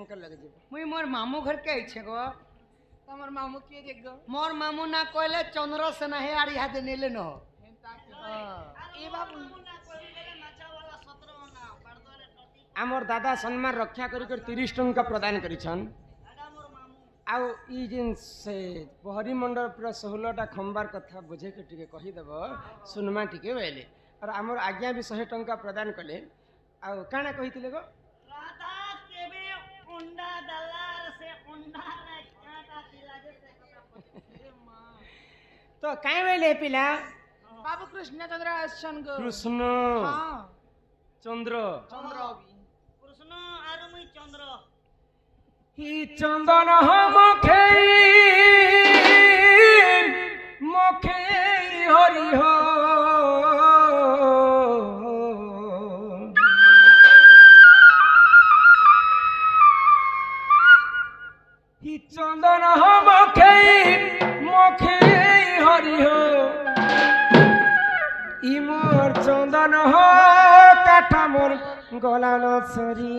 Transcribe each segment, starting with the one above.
तांकर लगे जीव मुई मोर मामू घर के आइछे गो तमर मामू किए देख गो मोर मामू ना कहले चंद्र से ना हे आड़ी हाथे नेले न हो ए बाबू आमर दादा सम्मान रक्षा करी 30 टंका प्रदान करिछन आउ ई जिन से पहरी मंडप 16टा खंबार कथा बुझे के टिके कहि देबो सुनमा टिके बेले और आमर आज्ञा भी 100 टंका प्रदान कले आउ काना कहितिले गो राधा केबे अंडा दलार से अंडा ना काटा पिलाजे से कथा मां तो काई बेले पिला बाबू कृष्ण चंद्र आसन गो कृष्ण हां चंद्र चंद्र कृष्ण आरु मुई चंद्र ही चंदन मुखे मुखे हरि हो ही चंदन मुखे मुखे हरि हो इ मोर चंदन हो काठा मोर गलान सरी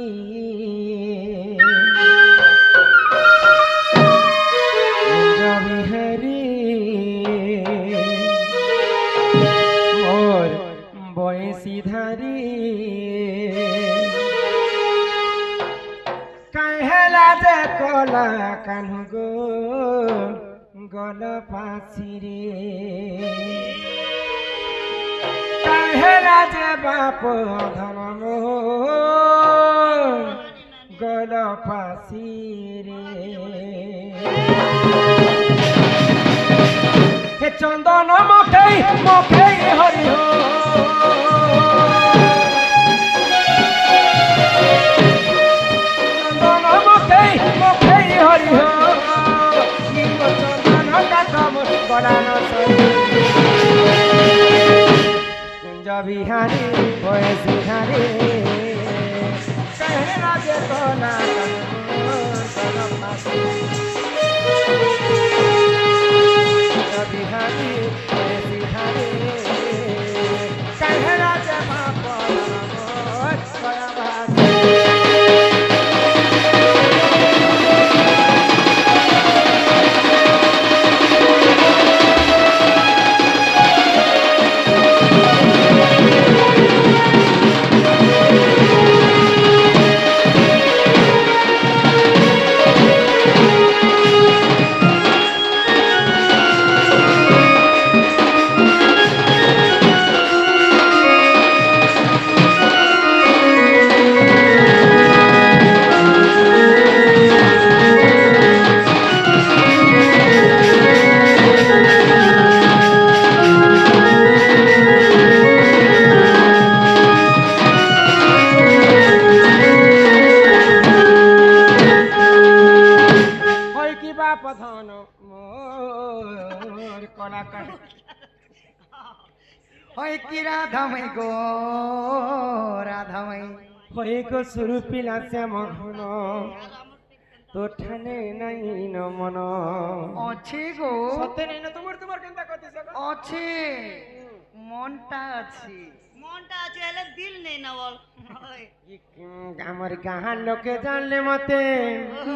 बिहारी मोर बयसी धारी कहला जे कला कान्हु गो गल पासी रे कहला जे बाप धन गल फासी रे हे चंदन मुखे मुखे हरि हो चंदन मुखे मुखे हरि हो चंदन काठम गलान कुंज बिहारी बयसी धारी कहला जे कला बिहारी बयसी धारी कहला जे बाप राधामय गो राधामय होई गो स्वरूपिला श्याम घन तो ठाने नहीं न मन अच्छे गो सत्य नहीं न तुम्हार केनता करते सको अच्छे मनटा अच्छे हेले दिल नहीं ना बोल আমার গাঁর লোকে জানলে মতে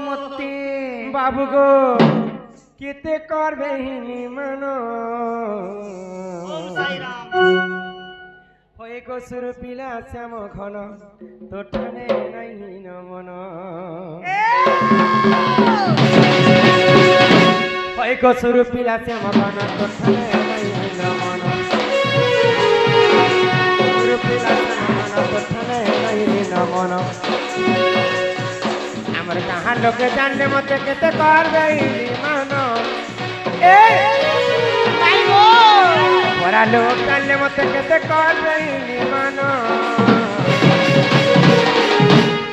मते বাবু গো কেতে করবে হিনিমান ओम साई राम হয়ে গো সুরপিলা শ্যাম ঘন তো ঠানে নাই ন মন হয়ে গো সুরপিলা শ্যাম ঘন তো ঠানে নাই ন মন সুরপিলা শ্যাম ঘন তো ঠানে নাই ন মন আমার গাঁর লোকে জানলে মতে কেতে করবে হিনিমান বড়া লোক জানলে মতে কেতে করবে হিনিমান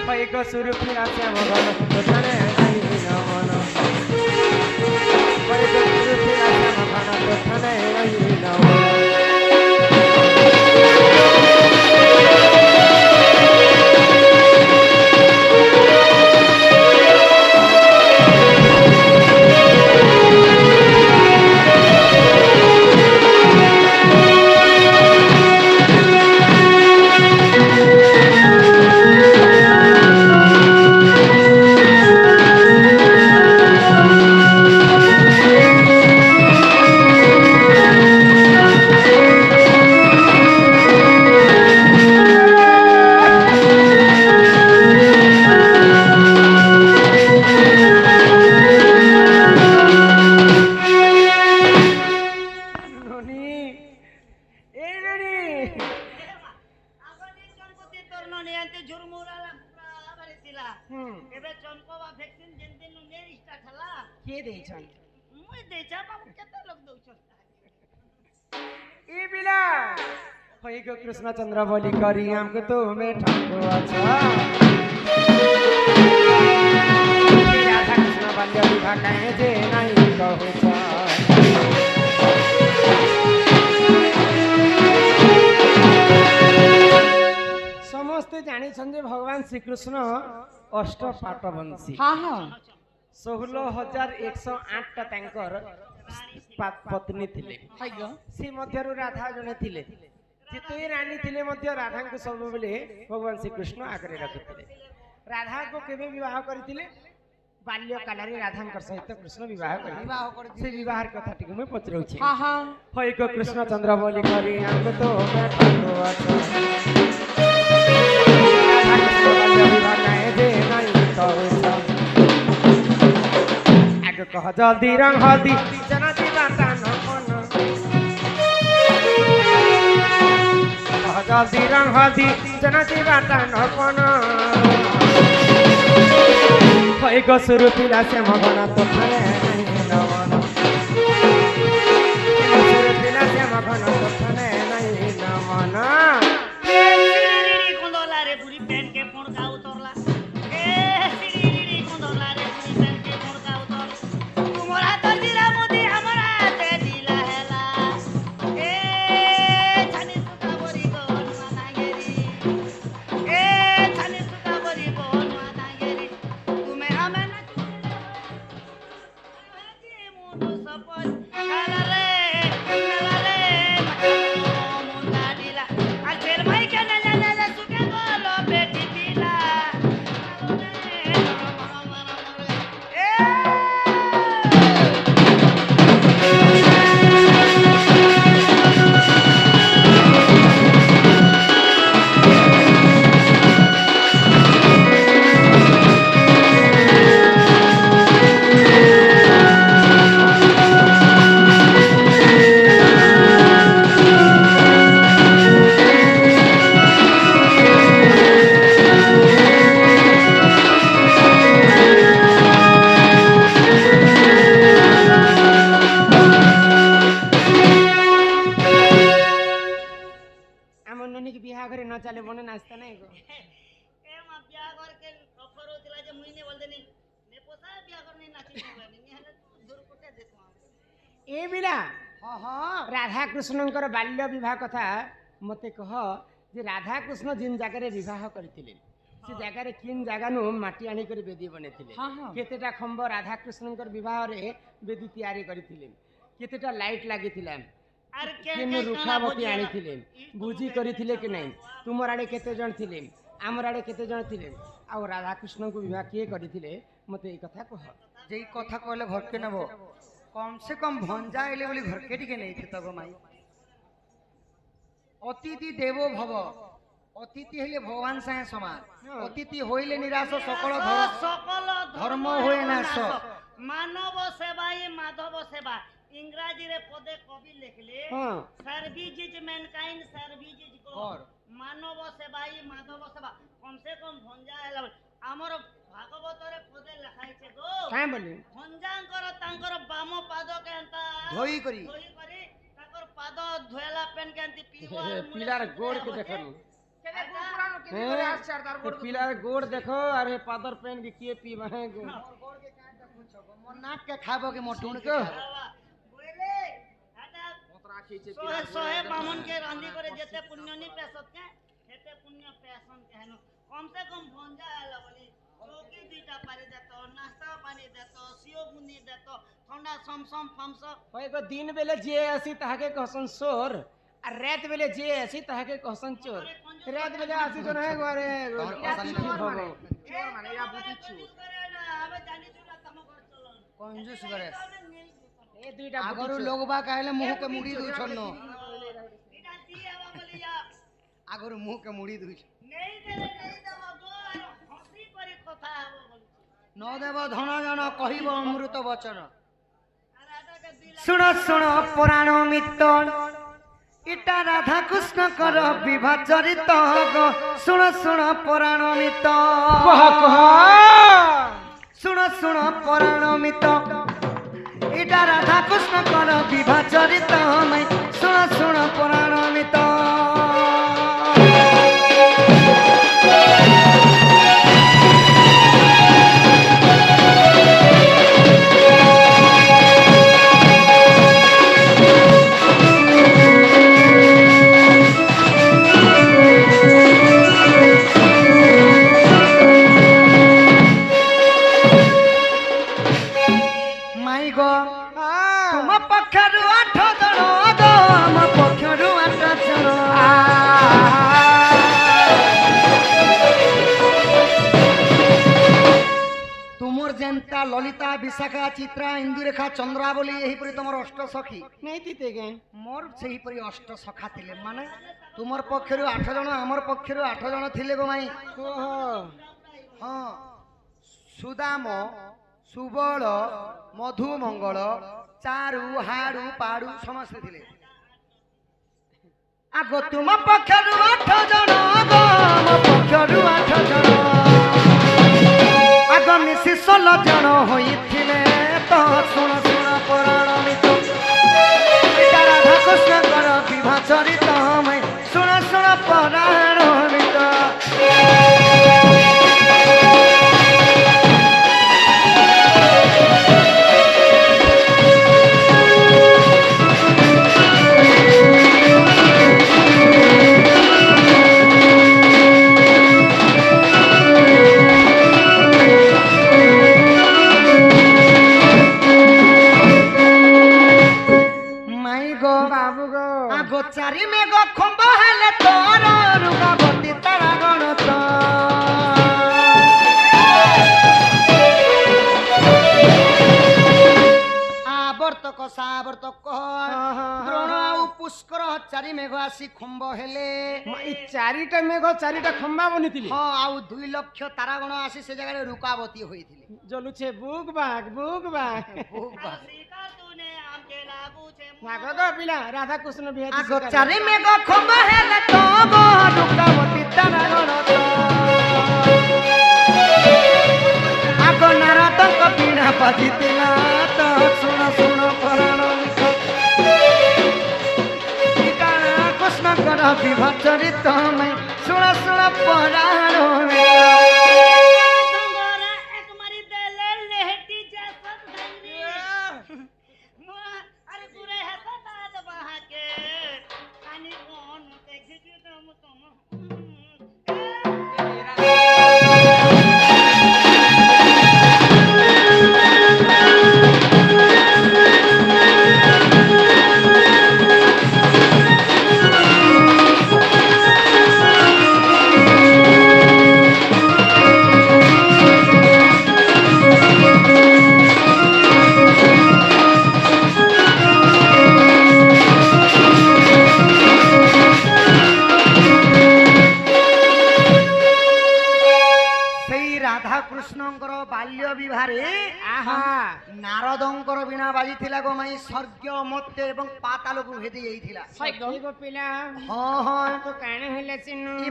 হয়ে গো সুরপিলা শ্যাম ঘন তো ঠানে নাই ন মন হয়ে গো সুরপিলা শ্যাম ঘন তো ঠানে নাই ন মন ଏବେ ଚମ୍ପବା ଭ୍ୟାକ୍ସିନ ଯେନ୍ ଦିନ ନେଇ ଷ୍ଟାର୍ଟ ହେଲା କିଏ ଦେଇଛନ୍ ମୁଇଁ ଦେଇଛା ବାବୁ କେତେ ଲୋକ ଦଉଛନ୍ ଏ ବିଲା ହଇ ଗो କୃଷ୍ଣଚନ୍ଦ୍ର ବୋଲି କରି ଆମକୁ ତୁମେ ଠକୁଅଛ ରାଧା କୃଷ୍ଣ ବାଲ୍ୟ ବିବାହ କାହିଁ ଯେ ନାହିଁ କହୁଛ ସମସ୍ତେ ଜାଣିଛନ୍ତି ଯେ ଭଗବାନ ଶ୍ରୀକୃଷ୍ଣ ଅଷ୍ଟପାଟବଂଶୀ हाँ हाँ 16,108ଟା ତାଙ୍କର ପତ୍ନୀ ଥିଲେ हाइगो ସେ ମଧ୍ୟରୁ ରାଧା ଜଣେ ଥିଲେ ଯେତେ ରାଣୀ ଥିଲେ ମଧ୍ୟ ରାଧାଙ୍କୁ ସବୁବେଳେ ଭଗବାନ ଶ୍ରୀକୃଷ୍ଣ ଆଗରେ ରଖିଥିଲେ ରାଧାକୁ କେବେ ବିବାହ କରିଥିଲେ ବାଲ୍ୟ କାଳରେ ରାଧାଙ୍କ ସହିତ କୃଷ୍ଣ ବିବାହ କରିଥିଲେ ସେ ବିବାହର କଥା ଟିକେ ମୁଁ ପଚାରୁଛି हाँ हाँ ହଇ ଗୋ କୃଷ୍ଣଚନ୍ଦ୍ର ବୋଲି କରି ଆମକୁ ତ ଠକୁଅଛ ଆଗ କହ ଜଲ୍ଦି ରଙ୍ଗ ହଳଦୀ ଜନତି ବାଟା ନପନ କହ ଜଲ୍ଦି ରଙ୍ଗ ହଳଦୀ ଜନତି ବାଟା ନପନ ହଇ ଗୋ ସୁରୁ ପିଲା ସେ ମଗନ ତୋଠାରେ ନମନ ସୁରୁ ପିଲା ସେ ମଗନ ତୋଠାରେ ନାହିଁ ନମନ रे पूरी पेन के फोन का उतरला ए सिड़ी कुंदला रे पूरी पेन के फोन का उतर तुमरा तो दिला मोदी हमरा ते दिला हेला ए छानी सुता बरी को नागेरी ए छानी सुता बरी को नागेरी तुम्हें हमें ना चुले मुंडो सपल काला रे मुंडा दिला आज फिर भाई के ना सुके बोलो बेटी दिला ଚାଲେ ବନେ ନାସ୍ତା ନାଇଁ ଗो ए मा बिया घर के ऑफर होतिला जे मुई ने बोल देनी ने पोसा बिया घर ने नाची ने नि हले दूर कोटे देखो ए बिला हाँ हाँ राधा कृष्णଙ୍କର ବାଲ୍ୟ ବିବାହ କଥା ମତେ କହ ଯେ ରାଧା କୃଷ୍ଣ ଜିନ୍ ଜାଗାରେ ବିବାହ କରିଥିଲେ ସେ ଜାଗାରେ କିନ୍ ଜାଗାନୁ ମାଟି ଆଣି କରି ବେଦି ବନେଇଥିଲେ हाँ हाँ କେତେଟା ଖମ୍ବ ରାଧା କୃଷ୍ଣଙ୍କର ବିବାହରେ ବେଦି ତିଆରି କରିଥିଲେ କେତେଟା ଲାଇଟ୍ ଲାଗିଥିଲା आर କେନ ରୁଖାବତୀ ଆଣିଥିଲେ ବୁଝି କରିଥିଲେ କି ନାହିଁ ତୁମର ଆଡ଼େ କେତେ ଜଣ ଥିଲେ ଆମର ଆଡ଼େ କେତେ ଜଣ ଥିଲେ ଆଉ ରାଧା କୃଷ୍ଣଙ୍କୁ ବିବାହ କିଏ କରିଥିଲେ ମତେ ଏଇ କଥା କହ যেই কথা কইলে ঘরকে নেব কম সে কম ভঞ্জা এলে বলি ঘরকে টিকে নেই তব মাই অতিথি দেব ভব অতিথি হইলে ভগবান সাথে সমান অতিথি হইলে নিরাশ সকল সকল ধর্ম হয়ে নাশ মানব সেবাই মাধব সেবা इंग्राजी रे पदे कवि लिखले हां service is mankind service is God मानव सेवाई माधव सेवा कम से कम भंजा हैला हमर भागवत रे पदे लिखाई छे गो काहे बोली भंजांकर तांकर बाम पाद के अंता ধোই করি तांकर पाद धोयला पेन के अंती पीवा पिलार गोड़ के देखो केने पुरानो केने करे आश्चर्य तार गोड़ पिलार गोड़ देखो अरे पादर पेन के किए पीवा है गो মোর নাক কে খাবো কি মোটুন কে बोले हटा सोहे बामन के रांधी करे जेते पुण्य नी पेसत के हेते पुण्य पेसन के हनु कम से कम भंजा हैला बोली चौकी दुईटा पारी देतो नाश्ता पानी देतो सियो बुनी देतो ठंडा समसम फमस होय गो दिन बेले जे आसी ताके कहसन सोर आ रात बेले जे आसी ताके कहसन चोर रात बेले आसी जन है गो अरे चोर माने या बुद्धि चोर करे ना हमें जानी चुला तम घर चलो कंजूस करे ए दुईटा আগরু লোকবা কাইলে মুহ কে মুড়ি দুই ছন্ন इटा दियावा बोलिया আগরু মুহ কে মুড়ি দুই नहीं देले नहीं देबो गो हंसी करी কথা हबो बोली ন দেব ধন জন কহিব অমৃত বচন राजा के दिल শুণ শুণ পুরাণ মিত্র इटा राधा कृष्ण कर विवाह चरित शुण शुण पुराण मित कह कह शुण शुण पुराण मित इटा राधा कृष्ण कर विवाह चरित शुण शुण पुराण मित तुम पक्षर 8 जन आम पक्षर 8 जन तुमर जेनता ललिता विशाखा चित्रा इंदुरेखा चंद्रावली यहीपरि तुमर अष्ट सखी नहीं थी के मोर सेहीपरि अष्ट सखा थिले माने तुमर पक्षर 8 जन आमर पक्षर 8 जन थिले गो माई हाँ सुदाम सुबल मधुमंगल चारु हाड़ू पाड़ू समस्त थिले आगो तुम पक्षर 8 जन आगो पक्षर 8 जन आगो मिसी 16 जन होइथिले तो सुन सुन पुराण मित राधा कृष्ण कर विवाह चरित सुन सुन पुराण मित चारी में गो खंब हेले तोर रुगावती तारा गणत आवर्तक सावर्तक द्रोण आउ पुष्कर चारी मेघ आसी खंब हेले चारिटा मेघ चारिटा खंबा बनिथिले हां आउ 2 लाख तारागण आसी से जगह रुकावती होइथिले जलुछे बुक बाग नागो पिला राधा कृष्ण बिहारी आगो चारी मेघ खंब हेले तो गो रुकावती तारागण आगो नारद कपिना बाजितिला तो सुन सुन पुराण कृष्ण कर विवाह चरित सुन सुन पुराण बाल्य विवाहे नारदंकर बीणा बाजी थिला गो माई स्वर्ग मध्य एवं पाताल को भेदी जाइथिला सही गो पिला हां हां तो काने हेले चिन्नु ई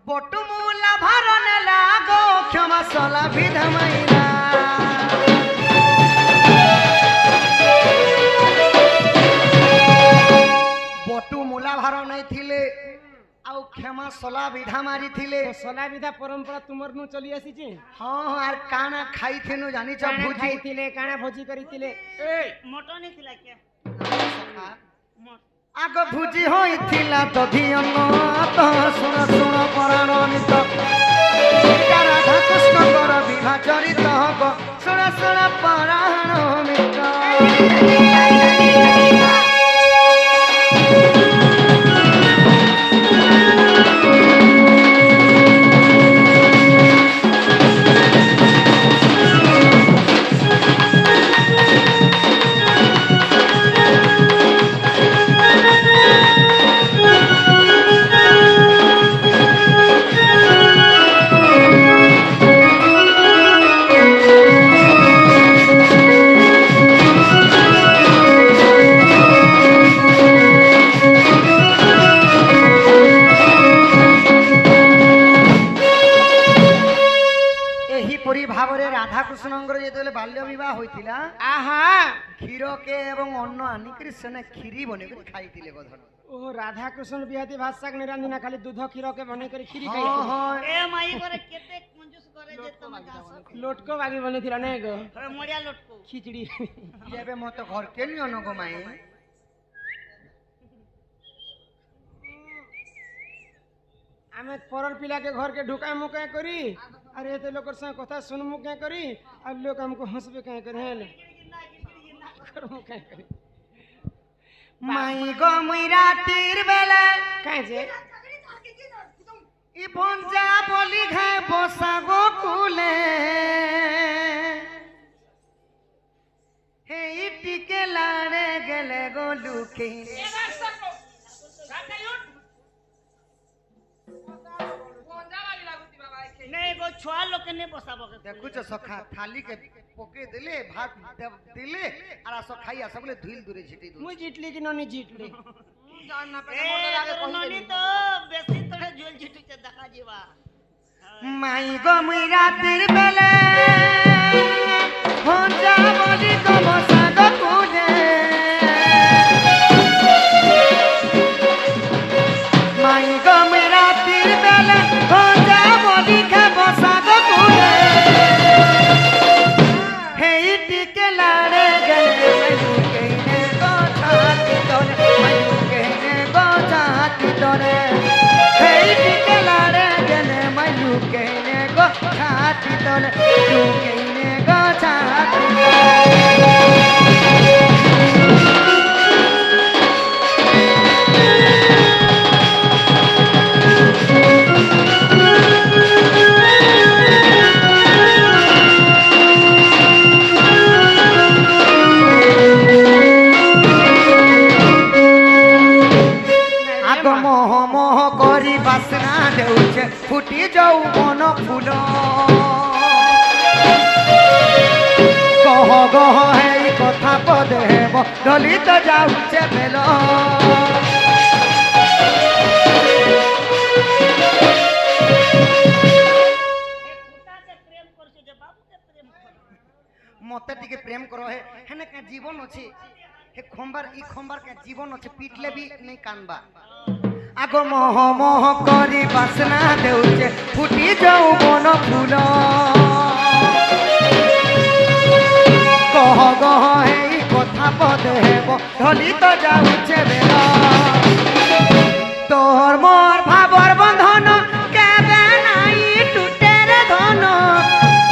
बटुमुला भरन लागो क्षमा सला विधमैना बटुमुला भर नै थिले आउ क्षमा सला विधा मारी थिले तो सला विधा परंपरा तुमर नु चली आसी छी हां यार काना खाई थेनु जानि छ भोजी खाई थिले काना भोजी करी थिले ए मटन थिला के आगो भोजी होई थिला दधी अन्न तो सुन सुन पुराण मित राधा कृष्ण कर विवाह चरित हो सुन सुन पुराण मित ভাବରେ রাধাকৃষ্ণঙ্কর যেতবে বাল্য বিবাহ হয়েছিলা আহা ক্ষীরকে এবং অন্ন আনিকি সেনে ক্ষীরি বনে করে খাইছিলে গধন ও রাধা কৃষ্ণ বিহাতি ভাষাক নিরান্দিনা খালি দুধ ক্ষীরকে বনে করে କ୍ଷୀରି খাই ଏ ମାଇ ଘରେ କେତେ କଞ୍ଜୁସ କରେ ଯେ ତମେ ଜାସ লোটকো বাগি বনেছিল না গো ମଡ଼ିଆ ଲୋଟକୁ খিচড়ি যেবে মত ঘর কে নিও নগো মাই আমি পরর পিলাকে ঘরকে ঢুকা মুকা করি আর এতে লোকের সঙ্গে কথা শুনমু কে করি আর লোক আমাকে হসবে কে করে হ্যাঁ করমু কে করি মাই গো মুই রাতির বেলা কাই যে ই বঞ্জা বলি ঘায় বসা গো কুলে হেই টিকে লাড়ে গেলে গো লুকে ନାଇଁ ଗୋ ଛୁଆ ଲୋକେ ନେ ବସାବ দেখুছ সখা থালি কে পকে দিলে ভাত দিলে আর আস খাই আস বলে ধুইল দূরে ছিটি দূর মুই জিতলি কি ননি জিতলি ନନି ତ ବେଶୀ ତଳେ ଝୁଲ ଝୁଟୁଛେ দেখা ଯିବା মাই গো মুই রাতির বেলা বঞ্জা বলি গো বসা গো কুলে মাই গো মুই রাতির বেলা বঞ্জা বলি ঘে বসা গো কুলে হেই টিকে লাড়ে গেলে মাইকে গো ছাতি তোরে মাইকে গো ছাতি তোরে হেই টিকে লাড়ে গেলে মাইকে গো ছাতি তোরে লুকে গো ছাতি আগ মোহ মোহ করি বাসনা দেউছে ফুটি যাও বন ফুল কহ গহ এই কথা পদে হেব দলিত যাউছে বেল ପ୍ରେମ କରୁଛୁ ଯେ ବାବୁକେ ପ୍ରେମ କର মতে টিকে প্রেম করো হে হেনে কে জীবন আছে হে খম্বার ই খম্বার কে জীবন আছে পিটলে বি নেই কানবা আগ মোহ মোহ করি বাসনা দেউছে ফুটি যাও বন ফুল কহ গহ এই কথা পদে হেব ঢলিত যাউছে বেল তোর মোর ভাবর বন্ধন কেবে নাই টুটে রে ধন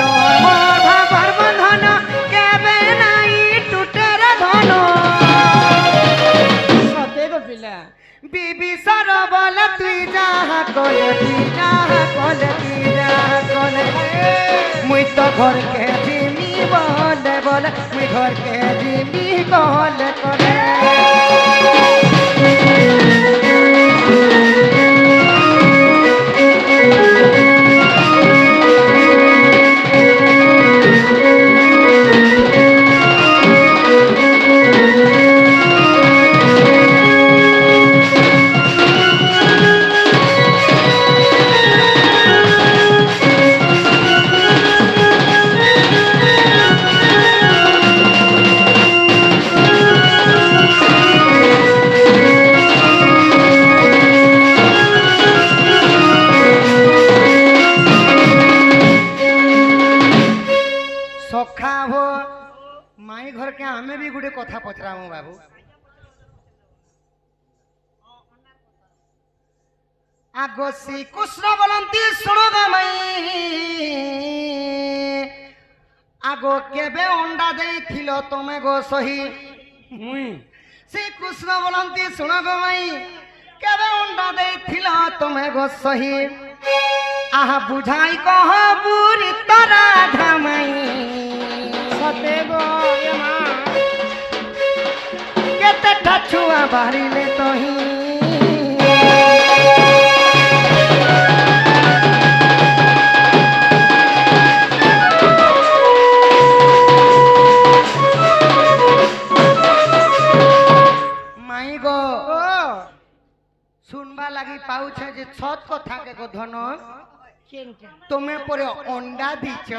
তোর মোর ভাবর বন্ধন কেবে নাই টুটে রে ধন সতে গো পিলা বিবি সর বলে তুই যাহা কলে তুই যাহা কলে তুই যাহা কলে মুই তো ঘরকে জিমি বলে বলে মুই ঘরকে জিমি বলে করে সখা হো মাই ঘরকে আমি বি গুটে কথা পচরামু বাবু আগ শ্রীকৃষ্ণ বলন্তি শুনো গো মাই আগ কেবে অন্ডা দেইছিল তুমি গো সহি মুই শ্রীকৃষ্ণ বলন্তি শুনো গো মাই কেবে অন্ডা দেইছিল তুমি গো সহি আহা বুঝাই কহ বুড়ি তরা ধামাই সতে গো এ মা কেতেটা ছুয়া বাড়িলে তহি মাই গো ও শুনবা লাগি পাউছে যে ছট কথা কে গো ধন কেনটা তুমি পরে অন্ডা দিছ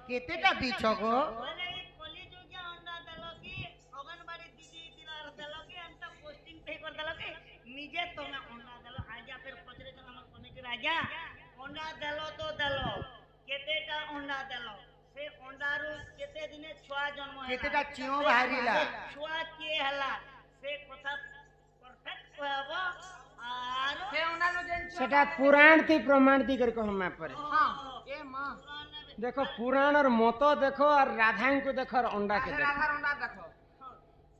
কেতেটা দিছ গো बोले ये कलिजुगिया अंडा देलो की अगनबाड़ी दीदी दिलार देलो की अंत पोस्टिंग पे कर देलो की निजे तमे अंडा देलो आजा फिर पचरे चला हमर कमिटी राजा अंडा देलो तो देलो केतेटा अंडा देलो से अंडारू केते दिने छुआ जन्म होला केतेटा चियो बाहरिला छुआ के हला से कथा परफेक्ट कहबो आरो সে অন্যান্য জেন সেটা পুরাণ থি প্রমাণ থি করে কহ মা পরে হ্যাঁ এ মা দেখো পুরাণ আর মত দেখো আর রাধাঙ্কু দেখো আর অন্ডা কে দেখো রাধার অন্ডা দেখো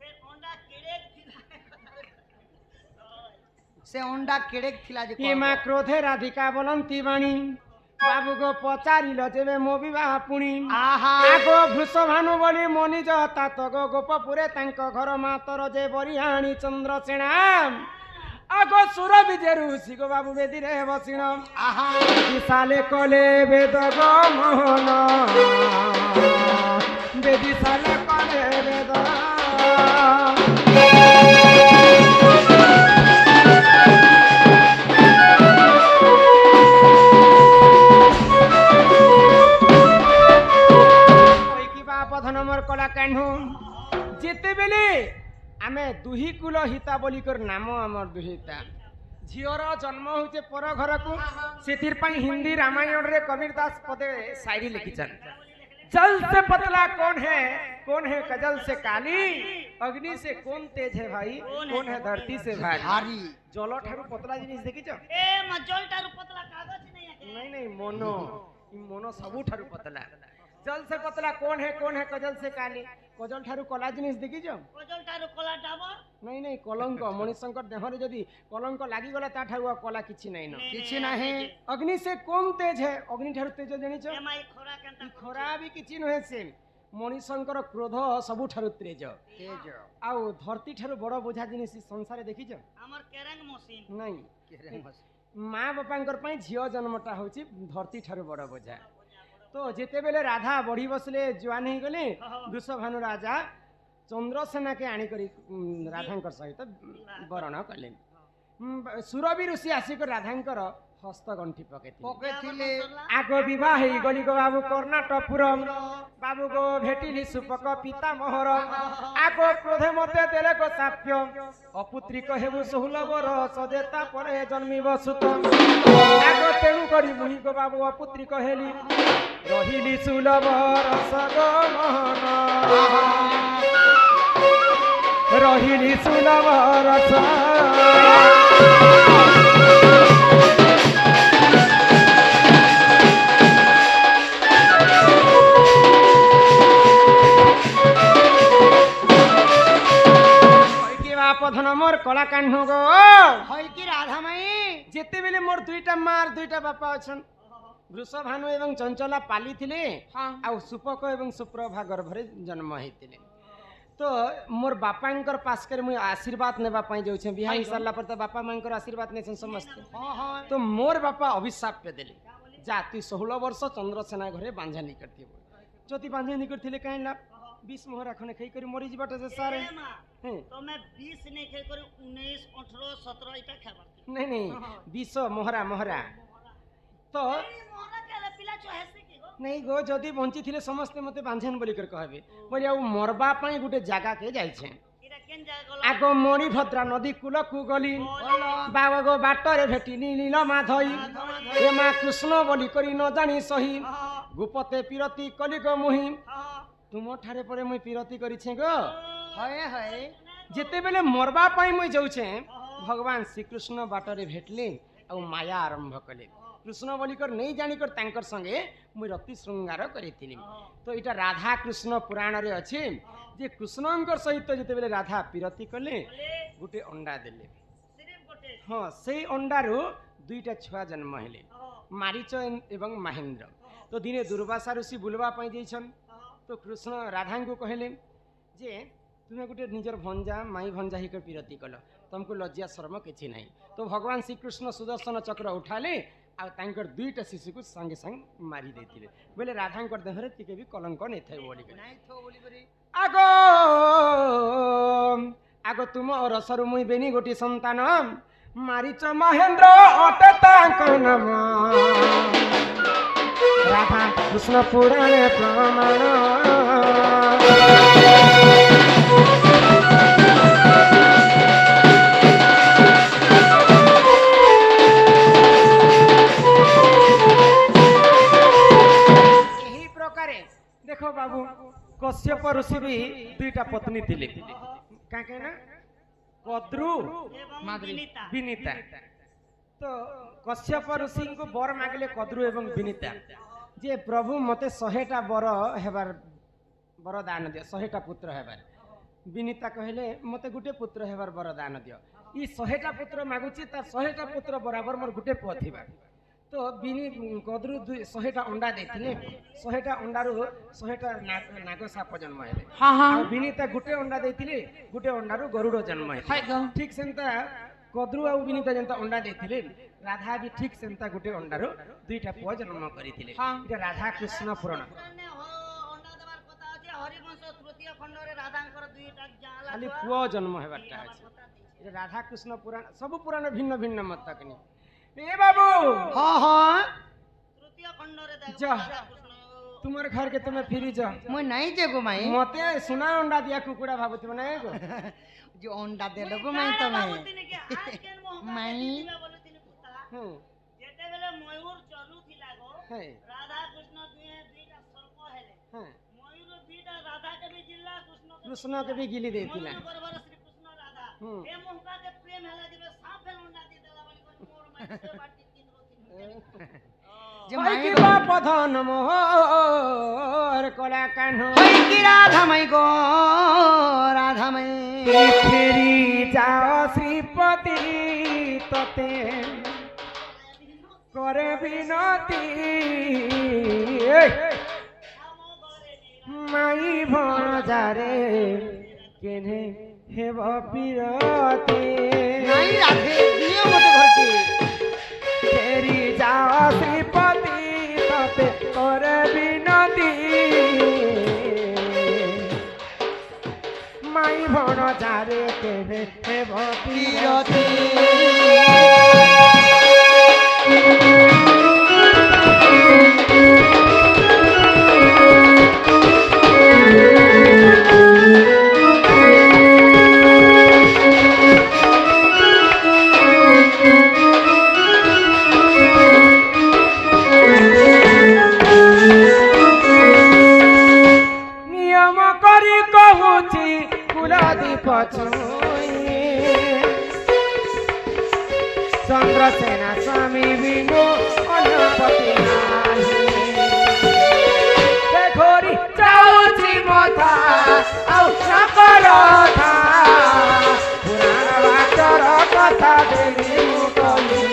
से अंडा केड़े दिला সে অন্ডা কেড়ে থিলা যে কি মা ক্রোধে রাধিকা বলন্তি বাণী বাবু গো পচারিল যেবে মো বিবাহ পুଣି আহা আগ ভୃଷଭାନୁ ବୋଲି ମନିଜ ତାତକ ଗୋପପୁରେ ତାଙ୍କ ଘର ମାତର ଯେ ବରିହାଣୀ ଚନ୍ଦ୍ରସେଣା ଆଗ ସୁର ବିଜେରୁ ଶିଗ ବାବୁ ବେଦିରେ ବସିଣ আহা ବିଶାଲେ କଲେ ବେଦ ଗ ମୋହନ ବେଦିଶାଲେ କଲେ ବେଦ পধনমর কলা কাহ্নু যেতেবেলে আমি দুহি কুল হিতা বলি কর নাম আমার দুহিতা ঝিওর জন্ম হচ্ছে পর ঘরকু সেতির পাই হিন্দি রামায়ণ রে কবীর দাস পদে শায়রি লিখিছেন जल से पतला कौन है कजल से काली अग्नि से कौन तेज है भाई कौन है धरती से भारी ভারী जल ठारू पतला जिनिस देखिছ ए मजलटारू पतला कागज नहीं आके नहीं मोनो सबू ठारू पतला जल से पतला कौन है कजल से काली कजल ठारू कला जिनिस देखिछ मजलटारू कला डाबर नहीं कलंक मनुष्यंकर देहरे जदि कलंक लागि गला ता ठारू कला किछि नहीं न কিছু নাহি अग्नि से कौन तेज है अग्नि ठारू तेज जानिछ ए माई खोरा केनता खरा भी किछि नहे से मनुष्यंकर क्रोध सबू ठारू तेज তেজ आउ धरती ठारू बड़ बोझा जिनिस संसार देखिछ हमर केरंग मशीन नहीं माँ बापांकर पई झियो जन्मटा होची धरती ठारू बड़ बोझा तो जेते बेले राधा बढ़ी बसले जुआन ही गले वृषभानु राजा चंद्रसेना के आनी करी राधांकर सहित वरण कले सुरबी ऋषि आसिक राधांकर हस्तगंठी पकेथि পকেথিলে आगो विवाह ही गली गो बाबू कर्णाटपुरम बाबू गो भेटिली सुपक पिता मोहर आगो क्रोधे मते देले को साप्य अपुत्री कहेबु सोहुलबर सदेता परे जन्मिब सुत आगो तेणु करी मुहि गो बाबू अपुत्री कहेली रहिली सुलभर सग मोहन रहिली सुलभर পধন মোর কলা কাহ্নু গো হয় কি রাধা মাই যেতেবেলে মোর দুইটা মার দুইটা বাপা অছন वृषभानु एवं चंचला पाली थिले आ सुपक एवं सुप्रभा गर्भरे जन्म हेतिले तो मोर बापांकर पास कर मुई आशीर्वाद नेबा पई जाउ छै बिहार हिसाला पर त बापा मांकर आशीर्वाद ने समस्त हां हां तो मोर बापा अभिशाप पे देले जाति 16 वर्ष चंद्रसेना घरे बांझानी करती जति बांझानी करथिले काइला 20 मोहरा खने खई करी मरि जिबाटा से सारे ए मां तो मैं 20 नहीं खे करी 19 18 17 इटा खाबर नहीं 20 मोहरा मोहरा तो मोरा के पिला चोहे से की गो नहीं गो जदि बंची थिले समस्त मते बांझन बोली कर कहबे बोली आ मरबा पई गुटे जागा के जाय छै इरा केन जाय गलो आगो मणि भद्रा नदी कूल कु गली बाबा गो बाटरे भेटी नील माधई हे मां कृष्ण बोली करी न जानी सही गुपते पिरती कली गो मुहि तुम ठारे परे मुई पिरती करी छे गो হয় হয় जेते बेले मरबा पई मुई जाउ छे भगवान श्री कृष्ण बाटरे भेटले आ माया आरंभ कले कृष्ण बोलिकर नहीं जानिकर तांकर संगे मुई रति श्रृंगार करिथिली तो इटा राधा कृष्ण पुराण रे अछि जे कृष्णंकर सहित जेते बेले राधा पिरती कले गुटे अंडा देले सिर्फ गोटे हां सेई अंडारू दुईटा छुआ जन्म हेले मारीच एवं महेंद्र तो दिने दुर्वासा ऋषि बुलवा पई जइछन तो कृष्ण राधा को कहले जे तुम्हें गोटे निजर भंजा माई भंजा ही कर पिरती कल तुमको लज्जा शर्म किछि नहीं तो भगवान श्री कृष्ण सुदर्शन चक्र उठाले आ तांकर दुईटा शिशु को संगे संग मारी देथिले बोले राधांकर देहरे तिके भी कलंक नै थाय बोली নাই থো বলি করি आगो तुम रसरु मुई बेनी गोटी संतान ମାରିଚ ମହେନ୍ଦ୍ର ଅଟେ ତାଙ୍କ ନାମ ରାଧା କୃଷ୍ଣ ପୁରାଣେ ପ୍ରମାଣ ଏହି ପ୍ରକାରେ ଦେଖ ବାବୁ କଶ୍ୟପ ଋଷି ବି ଦୁଇଟା ପତ୍ନୀ ଥିଲେ କାହିଁକି ନା କଦ୍ରୁ ଏବଂ ବିନିତା ବିନିତା ତ କଶ୍ୟପ ଋଷିଙ୍କୁ ବର ମାଗିଲେ କଦ୍ରୁ ଏବଂ ବିନିତା ଯେ ପ୍ରଭୁ ମତେ 100ଟା ବର ହେବାର ବରଦାନ ଦିଅ 100ଟା ପୁତ୍ର ହେବାର ବିନିତା କହିଲେ ମତେ ଗୋଟେ ପୁତ୍ର ହେବାର ବରଦାନ ଦିଅ ଇ 100ଟା ପୁତ୍ର ମାଗୁଛି ତାର 100ଟା ପୁତ୍ର ବରାବର ମୋର ଗୋଟେ ପୁଅ ଥିବା ତ କଦ୍ରୁ 100ଟା ଅଣ୍ଡା ଦେଇଥିଲେ 100ଟା ଅଣ୍ଡାରୁ 100ଟା ନାଗ ସାପ ଜନ୍ମ ହେଲେ ଆଉ ବିନିତା ଗୋଟେ ଅଣ୍ଡା ଦେଇଥିଲେ ଗୋଟେ ଅଣ୍ଡାରୁ ଗରୁଡ଼ ଜନ୍ମ ହେଲେ ଠିକ ସେନ୍ତା କଦ୍ରୁ ଆଉ ବିନିତା ଯେନ୍ତା ଅଣ୍ଡା ଦେଇଥିଲେ ରାଧା ବି ଠିକ ସେନ୍ତା ଗୋଟେ ଅଣ୍ଡାରୁ ଦୁଇଟା ପୁଅ ଜନ୍ମ କରିଥିଲେ ଏଇଟା ରାଧା କୃଷ୍ଣ ପୁରାଣ ଅଣ୍ଡା ଦେବାର କଥା ଅଛି ହରିବଂଶ ତୃତୀୟ ଖଣ୍ଡରେ ରାଧାଙ୍କର ଦୁଇଟା ଜାଲା ଖାଲି ପୁଅ ଜନ୍ମ ହେବାରଟା ଅଛି ଏଇଟା ରାଧା କୃଷ୍ଣ ପୁରାଣ ସବୁ ପୁରାଣ ଭିନ୍ନ ଭିନ୍ନ ମତ କିନି ए बाबू हाँ हाँ ତୃତୀୟ ଖଣ୍ଡରେ ଦେଖ जा तुमर घर के तुम्हें फिरी जा मुझे नहीं जे गो माई मते सुना अंडा दिया कुकुड़ा भाबुती नहीं गो जो अंडा दे लो गो माई तमे माई ଯେତେବେଳେ ମୟୂର ଚରୁଥିଲା ଗो है ରାଧା କୃଷ୍ଣ ଦୁଇଟା ସର୍ପ ହେଲେ है ମୟୂର ଦୁଇଟା ରାଧା କେ ବି ଜିଲ୍ଲା कृष्ण के भी गिली देथिला ଗର୍ଭର ଶ୍ରୀକୃଷ୍ଣ ରାଧା हम्म। ଏ ମହକା କେ ପ୍ରେମ ହେଲା ଯେବେ ସାଫ ଅଣ୍ଡା ଦି ଦେଲା ବୋଲି ମୋର ମାଇ ସେ ବାଟି जे भाई माई की गो बाप धन मोहर कोला कान्हो होई की राधा माई गो राधा माई फेरी जाओ श्रीपति तते करे बिनती माई भजारे केने हेब पिरती नहीं राधे दियो मते घर की फेरी जाओ श्रीपति तते करे बिनती माई भजारे केने हेब पिरती नियम करी कहूची कुलदीप छुई चंद्रसेना स्वामी बिनु अन्नपति नाही देखोरी जाऊची मथा आउ सकल था पुराण वाचर कथा देवी मुकली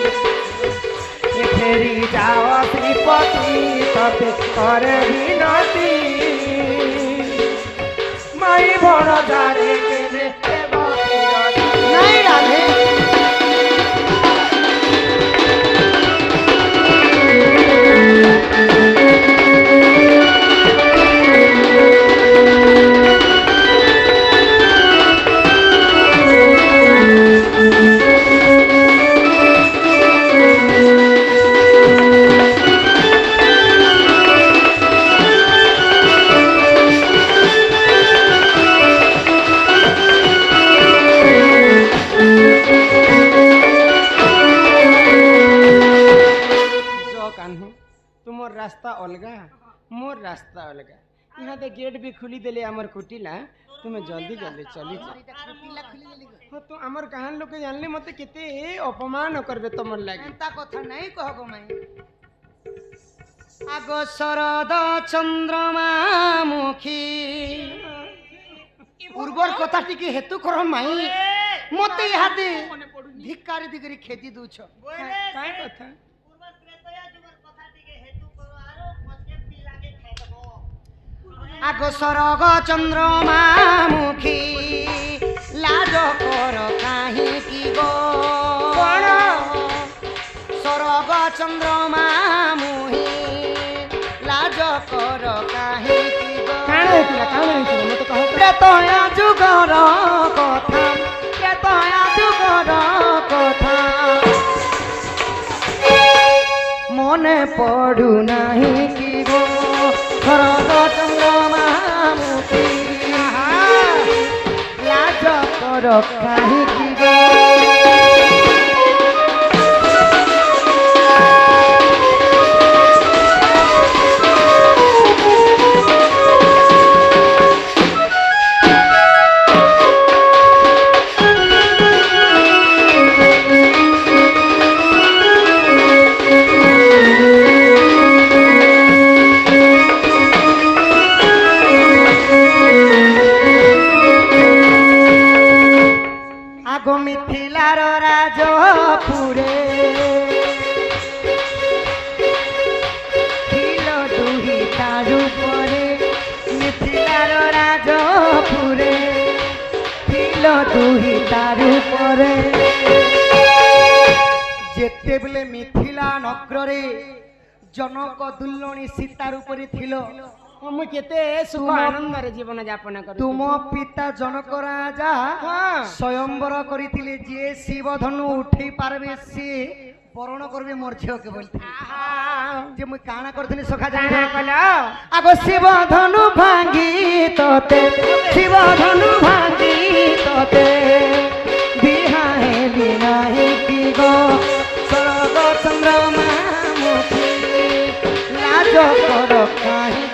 फेरी जाओ श्रीपति तते करे विनती माई भण जारे केने हेब पिरती नहीं राधे जो कान्हू तुमर रास्ता अलगा मोर रास्ता अलगा यहाँ दे गेट भी खुली देले हमर कुटिला तुम्हें जल्दी जल्दी चली जा हाँ तो हमर कहान लोग जानले मते केते अपमान करबे तमर लागी एंता कथा नहीं कह गो माई आगो शरद चंद्रमा मुखी उर्वर कथा टिके हेतु कर माई मते इहादे धिक्कारी दिगरी खेती दूछ काय कथा ପୂର୍ବ ତ୍ରେତୟା ଯୁଗର କଥା ଟିକେ ହେତୁ କର ଆର ପଛେ ପିଲାକେ ଖାଇଦବ आगो सरग चंद्रमा मुखी लाज कर काहे की गो सरग चंद्रमा मुही लाज कर काहे की गो काण ହେଇଥିଲା मते कह प्रेतया जुगर कथा प्रेतया जुगर कथा মনে পড়ু নাহি কি গো শরদ চন্দ্রমা মুখী লাজ কর কাহিকি গো মিথিলার রাজপুরে ছিল দুহি তার উপরে মিথিলার রাজপুরে ছিল দুহি তার উপরে যেতেবেলে মিথিলা নগরে জনক দুল্লণী সীতার উপরে ছিল ମୁଁ କେତେ ସୁଖ ଆନନ୍ଦରେ ଜୀବନ ଯାପନ କରୁ ତୁମ ପିତା ଜନକ ରାଜା ସ୍ୱୟଂବର କରିଥିଲେ ଯିଏ ଶିବ ଧନୁ ଉଠେଇ ପାରବେ ସିଏ ବରଣ କରିବେ ମୋର ଝିଅକେ ବୋଲିଥିଲେ ଯେ ମୁଇଁ କାଣା କରିଥିଲି ସଖା ଜାଣା କଲ ଆଗ ଶିବ ଧନୁ ଭାଙ୍ଗି ତତେ ଶିବ ଧନୁ ଭାଙ୍ଗି ତତେ ବିହା ହେଲି ନାହିଁ କି ଗো ସରଗ ଚନ୍ଦ୍ରମା ମୁଖୀ ଲାଜ କର କାହିଁ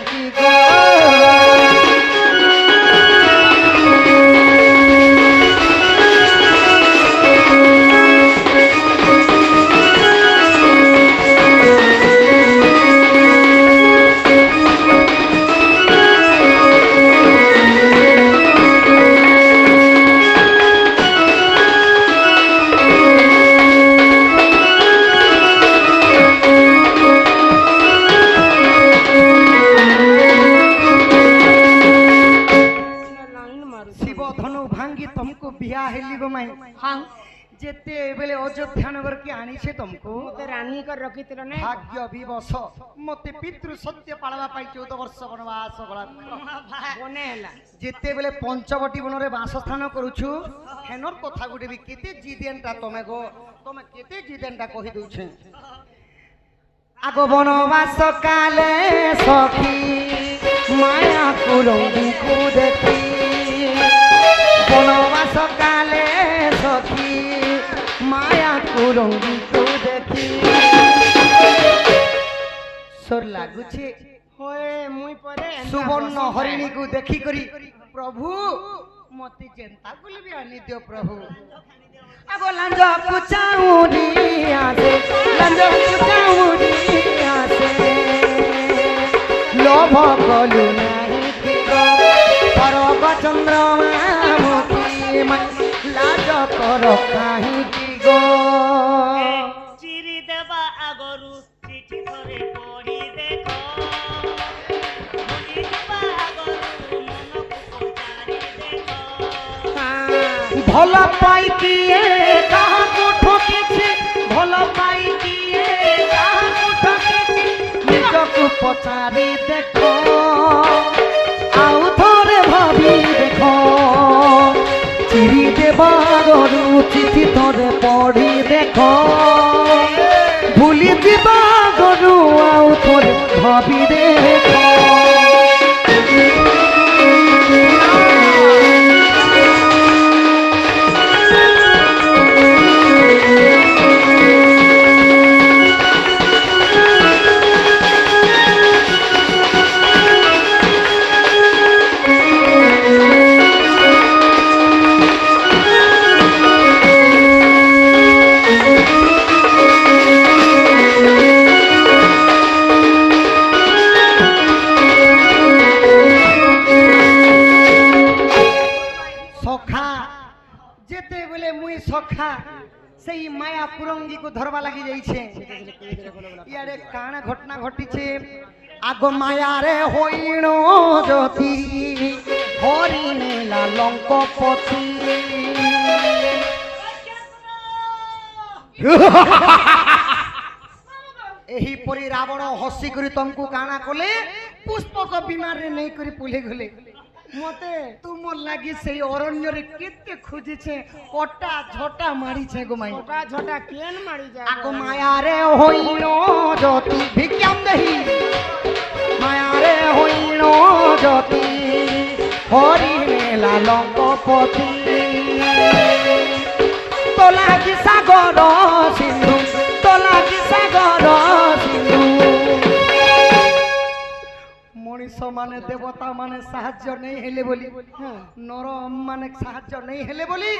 যেতে বেলে অযোধ্যা নগর কি আনিছে তুমকু মতে রানী কর রখিছিল না ভাগ্য বিবশ মতে পিতৃ সত্য পালবা পাই 14 বর্ষ বনবাস গলা বনে হেলা যেতে বেলে পঞ্চবটি বনরে বাসস্থান করুছু হেনর কথা গুটে বি কেতে জিদেনটা তুমি গো তুমি কেতে জিদেনটা কহি দউছে আগ বনবাস কালে সখী মায়া কুরঙ্গিকু দেখি বনবাস কালে সখী মায়া কুরঙ্গি কো দেখি সোর লাগুছে হোয়ে মুই পরে সুবর্ণ হরিণী কো দেখি করি প্রভু মতে জেন্তা গুলি বি আনি দিও প্রভু আগো লাঞ্জ কুচাউরি আসে লাঞ্জ কুচাউরি আসে লোভ কলু নাহি কি গো সরব চন্দ্রমা মুখী লাজ কর কাহিকি গো চিরি দেবা আগরু চিঠি ধরে পড়ি দেখো চিরি দেবা আগরু মনকু পচারি দেখো ଭଲ ପାଇ କିଏ କାହାକୁ ଠକିଛି ଭଲ ପାଇ କିଏ କାହାକୁ ଠକିଛି ନିଜକୁ ପଚାରି ଦେଖ ଆଉ ଥରେ ଭାବି ଦେଖ ଚିରି ଦେବାରୁ ଚିଠି ଥରେ ପଢ଼ି ଦେଖ ଭୁଲି ଯିବା ଗରୁ ଆଉ ଥରେ ଭାବି ଦେଖ সখা সেই মায়া পুরঙ্গী কো ধরবা লাগি যাইছে ইয়ারে কানা ঘটনা ঘটিছে আগ মায়া রে হইণ জ্যোতি হরিণী লালঙ্ক পতি ଏହିପରି ରାବଣ ହସି କରି ତମକୁ କାଣା କଲେ ପୁଷ୍ପକ ବିମାନରେ ନେଇ କରି ପୁଲେ ଗଲେ মতে ତୁମର ଲାଗି ସେଇ ଅରଣ୍ୟରେ କେତେ ଖୋଜିଛେ କଟା ଝଟା ମାରିଛେ ଗୋ ମାଇ ছোটা ছোটা কেন মারি যা ଆଗ ମାୟାରେ ହୋଇଣ ଜ୍ୟୋତି ଭିକ୍ଷାମ ଦେହି ମାୟାରେ ହୋଇଣ ଜ୍ୟୋତି ହରି ନେଲା ଲଙ୍କପତି ତୋଲା କି ସାଗର ସିନ୍ଧୁ ତୋଲା କି ସାଗର ସିନ୍ଧୁ ମଣିଷ ମାନେ ଦେବତା ମାନେ ସାହାଯ୍ୟ ନେଇ ହେଲେ ବୋଲି ନର ମାନେ ସାହାଯ୍ୟ ନେଇ ହେଲେ ବୋଲି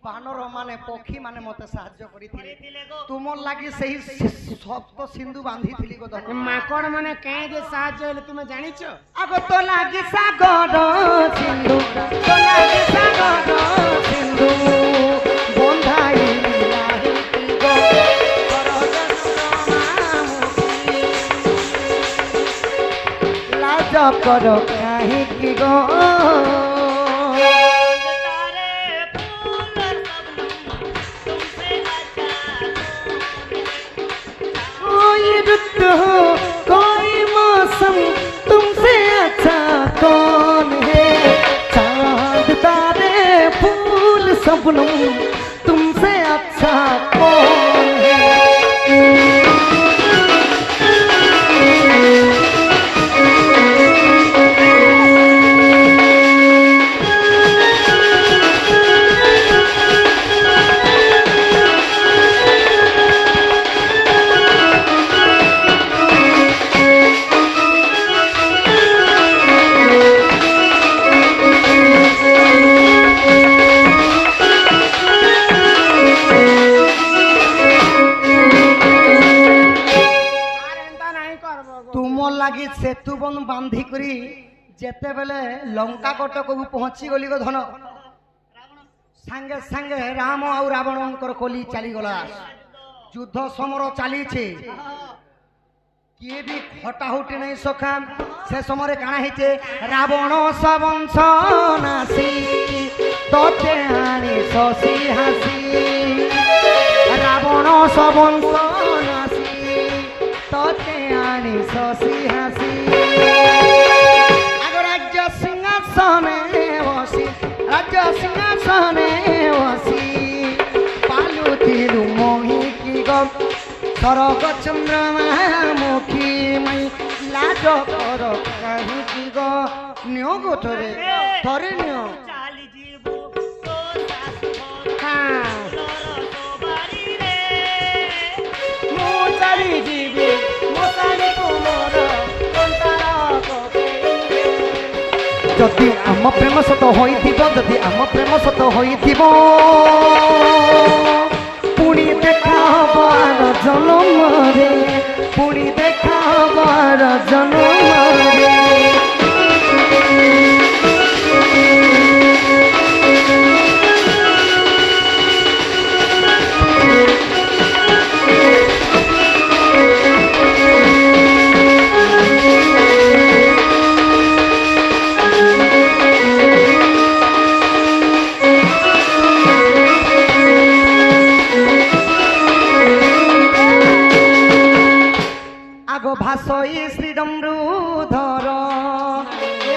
ବାନର ମାନେ ପକ୍ଷୀ ମାନେ ମତେ ସାହାଯ୍ୟ କରିଥିଲେ ତୁମର ଲାଗି ସେହି ସପ୍ତ ସିନ୍ଧୁ ବାନ୍ଧିଥିଲି ଗୋ ଧନ মাকড় মানে কাঁ যে সাহায্য হলে তুমি জানিছ আগ তো লাগি সাগর সিন্ধু তো লাগি সাগর সিন্ধু বন্ধাই নাহি কি গো লাজ কর কাহিকি গো कोई रुत हो कोई मौसम तुमसे अच्छा कौन है चांद तारे फूल सपनों तुमसे अच्छा कौन है আর এন্তা নাই করব तुमर लगी सेतु बंद बांधी करी जेते बेले लंका कटक पहुंची गली गो धन संगे संगे राम और रावण कली चली गला युद्ध समर चली किए भी हटाहुटी नहीं सखा से समय काना हेचे रावण सबंश नासी तोते आनी शशि हासी रावण सबंश नासी तोते आनी शशि हासी आग राज्य सिंहासने बसी राज्य सिंहासने बसी पालुथिलु मोहि की गम सरग चंद्रमा मुखी मई लाज कर काहिकी गो नियो गोठरे थरे नियो चाली जीवो तो सासु হ্যাঁ बारी रे মু চালি ଯିବି মশারি কোমর কন্টার কোকেইবে যদি আম প্রেম সত হইতিব যদি আম প্রেম সত হইতিব পুଣି দেখা হবার জনমরে পুଣି দেখা হবার জনমরে আগ ভাসই শ্রীডম্রু ধর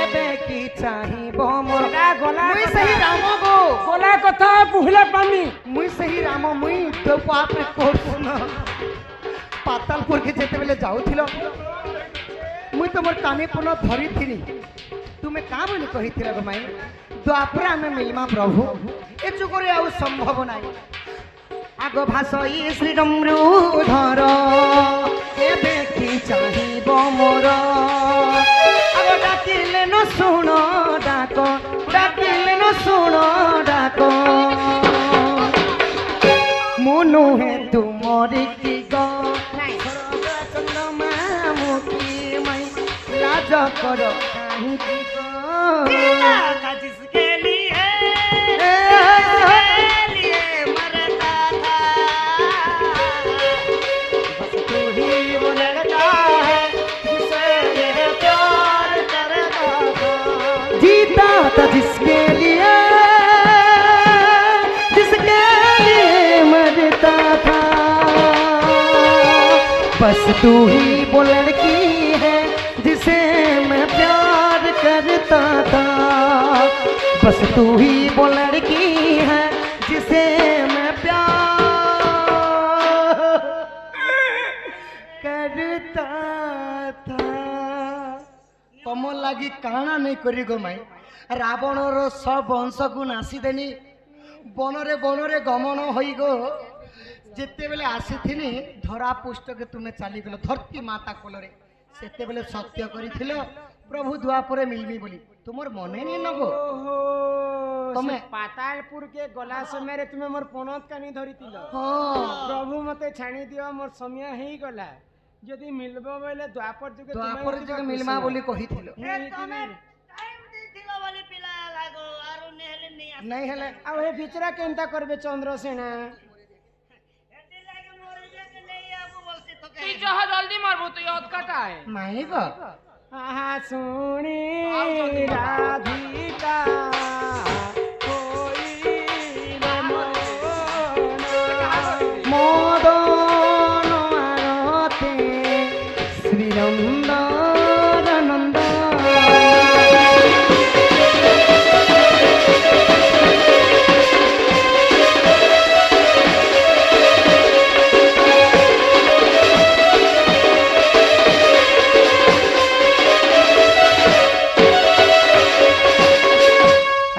এবে কি চাহিব মোর গলা মুই সেই রাম গো গলা কথা পুহলা পানি মুই সেই রাম মুই তো আপনি করবো না পাতালপুরকে যেতে বেলে যাওছিল মুই তোমার কানে পুনঃ ধরিথিনি তুমি কা বলি কহিছিল গো মাই দ্বাপরে আমি মিলমা প্রভু এ চুকরে আউ সম্ভব নাই আগ ভাসই শ্রীডম্রু ধর এবে কি চাহিব মোর আগ ডাকিলে ন শুণ ডাক ডাকিলে ন শুণ ডাক মনু হে তুমরি কি গো চন্দ্রমা মুখী মাই লাজ কর কাহিকি গো था जिसके लिए मरता था बस तू ही वो लड़का है जिसे ये प्यार करता था जीता था जिसके लिए मरता था बस तू ही वो लड़की है जिसे मैं प्यार कर करता था, बस तू ही वो लड़की है जिसे मैं प्यार करता था। तुम लगी काना नहीं करी गो माई, रावणर सब वंश को नासी देनी, बनरे बनरे गमन होई गो, जिते बेले आसीथिनी धरा पुष्ट के तुमे चली गल धरती माता कोलरे, सेते बेले सत्य करिथिलो प्रभु द्वापरे मिलमी बोली, तुमर मने नहीं नगो तमे पातालपुर के गला समय रे तुमे मोर पनत कानी धरितिलो। हाँ प्रभु मते छाणी दियो, मोर समय हेई गला, जदि मिलबो बोले द्वापर जुगे द्वापर जुगे मिलमा बोली कहिथिलो, ତମେ ଟାଇମ ଦେଇଥିଲ ବୋଲି ପିଲା ଲାଗो ଆରୁ ନେହେଲେ ନେଇ ଆସ नहीं हेले आ हे बिचरा केनता करबे चंद्रसेना। ଏତେ ଲାଗେ ମୋର ଯେ ନେଇ ଆବୁ ବୋଲସି ତ তুই যাহা জলদি মারবো তুই অত কাটায় माई गो आहा सुनी राधिका कोई न मदन आरते श्रीरंदर नंद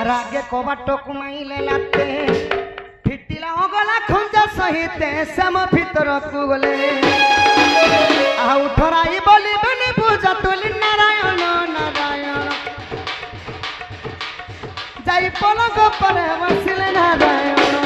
रागे कबाट कुमाइले लाते फिटिला गला खुंजा सहिते सम भीतर को गले आउ ठराई बोली बने पूजा तुली नारायण नारायण जाई पलक पर बसिले नारायण